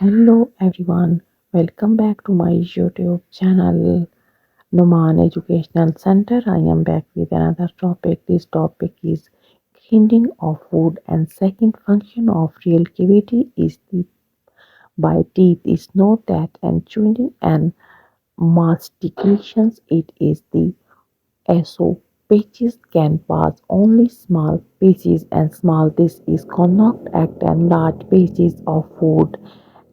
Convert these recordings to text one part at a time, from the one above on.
Hello everyone, welcome back to my YouTube channel Numan Educational Center. I am back with another topic. This topic is grinding of food and second function of real cavity is the by teeth is not that and chewing and mastications it is the esophagus can pass only small pieces and small this is cannot act and large pieces of food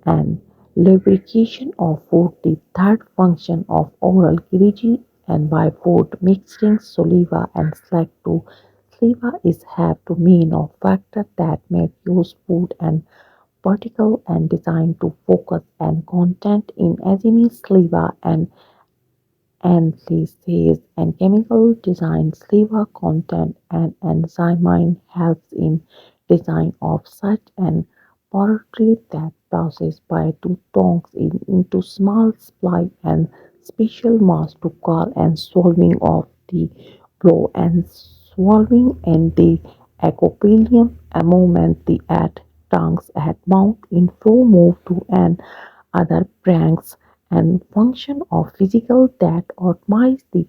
and lubrication of food, the third function of oral cavity, and by food mixing saliva and slack to saliva is have to mean of factor that make use food and particle and designed to focus and content in enzyme saliva and says and chemical design saliva content and enzyme helps in design of such an poultry that passes by two tongues into small spline and special mass to call and solving of the blow and swallowing and the ecopilium a moment the at tongues at mouth in flow move to an other pranks and function of physical that optimize the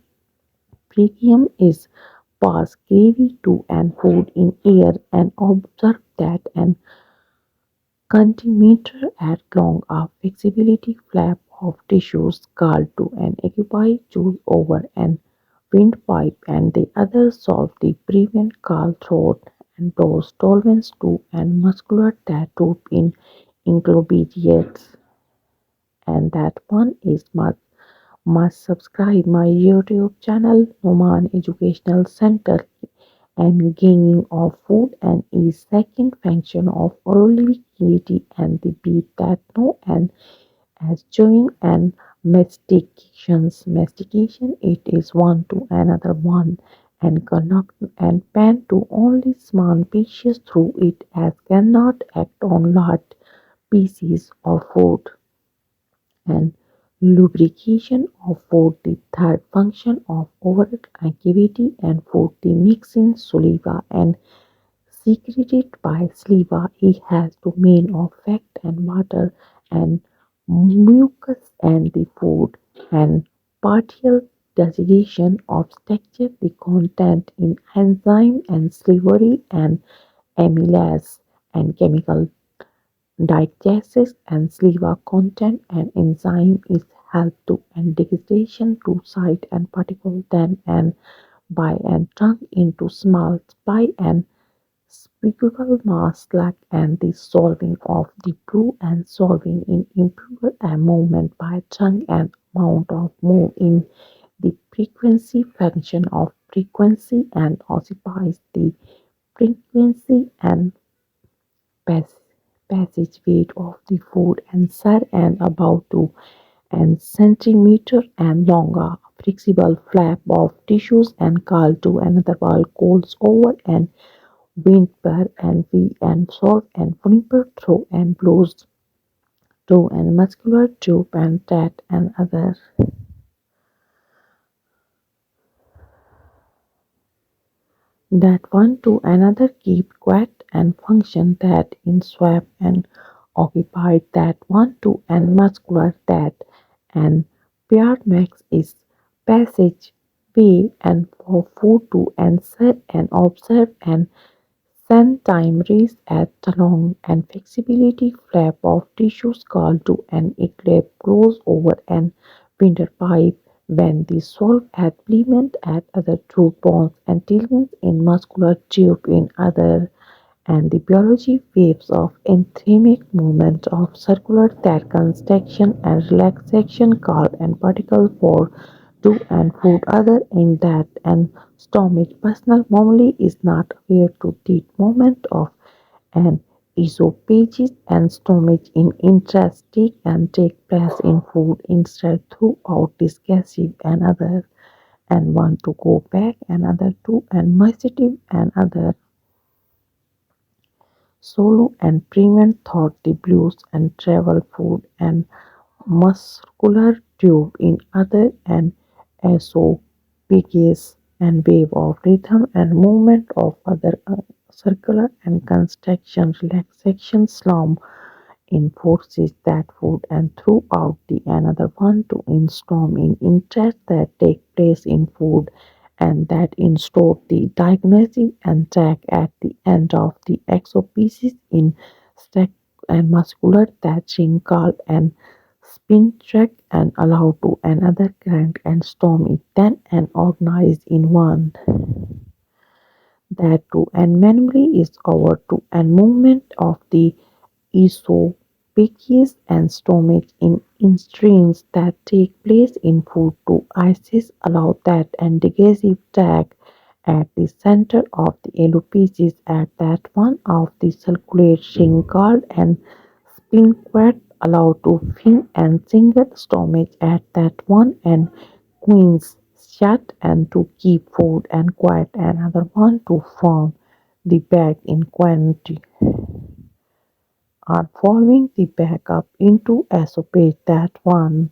premium is pass gravy to and food in air and observe that and centimeter at long a flexibility flap of tissues called to and occupy choose over an windpipe and the other solve the prevent call throat and those tolerance to and muscular tattoo in includes and that one is must subscribe my YouTube channel Noman Educational Center and gaining of food and is second function of early creativity and the beat that no and as chewing and mastication it is one to another one and cannot and pan to only small pieces through it as cannot act on large pieces of food and lubrication of food the third function of overall activity and food the mixing saliva and secreted by saliva it has to main of fat and water and mucus and the food and partial digestion of texture the content in enzyme and slavery and amylase and chemical digestion and saliva content and enzyme is help to and digestion to site and particle then and by and tongue into small spy and spherical mass slack and the solving of the brew and solving in improve a movement by tongue and amount of move in the frequency function of frequency and occupies the frequency and pass- passageway of the food and set and about 2 centimeter and longer flexible flap of tissues and call to another wall calls over and wind per and we and solve and whimper through and blows through and muscular tube and that and other that one to another keep quiet and function that in swap and occupied that one to and muscular that and pharynx is passage way and for food to answer and observe and send time race at the long and flexibility flap of tissues called to an eclipse close over an windpipe when the solve at implement at other two bones and tendons in muscular tube in other and the biology waves of anthemic movement of circular that contraction and relaxation called and particle for do and food other in that and stomach personal normally is not aware to the moment of an esophagus and stomach in interest take and take place in food instead throughout this gaseous and other and want to go back another two and positive and other solo and prevent thought the blues and travel food and muscular tube in other and esophagus and wave of rhythm and movement of other circular and construction relaxation slump enforces that food and throughout the another one to install in interest that take place in food and that install the diagnostic and track at the end of the exopieces in stack and muscular thatching called and spin track and allow to another crank and storm it then and organize in one that too and memory is over to and movement of the esophagus and stomach in streams that take place in food to ISIS allow that and digestive tract at the center of the epilepsis at that one of the circulation called and spinquet allow to fin and single stomach at that one and queens shut and to keep food and quiet another one to form the bag in quantity are following the backup into esopage that one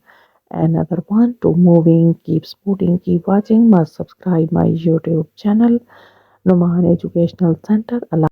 another one to moving keep supporting keep watching must subscribe my YouTube channel Numan Educational Center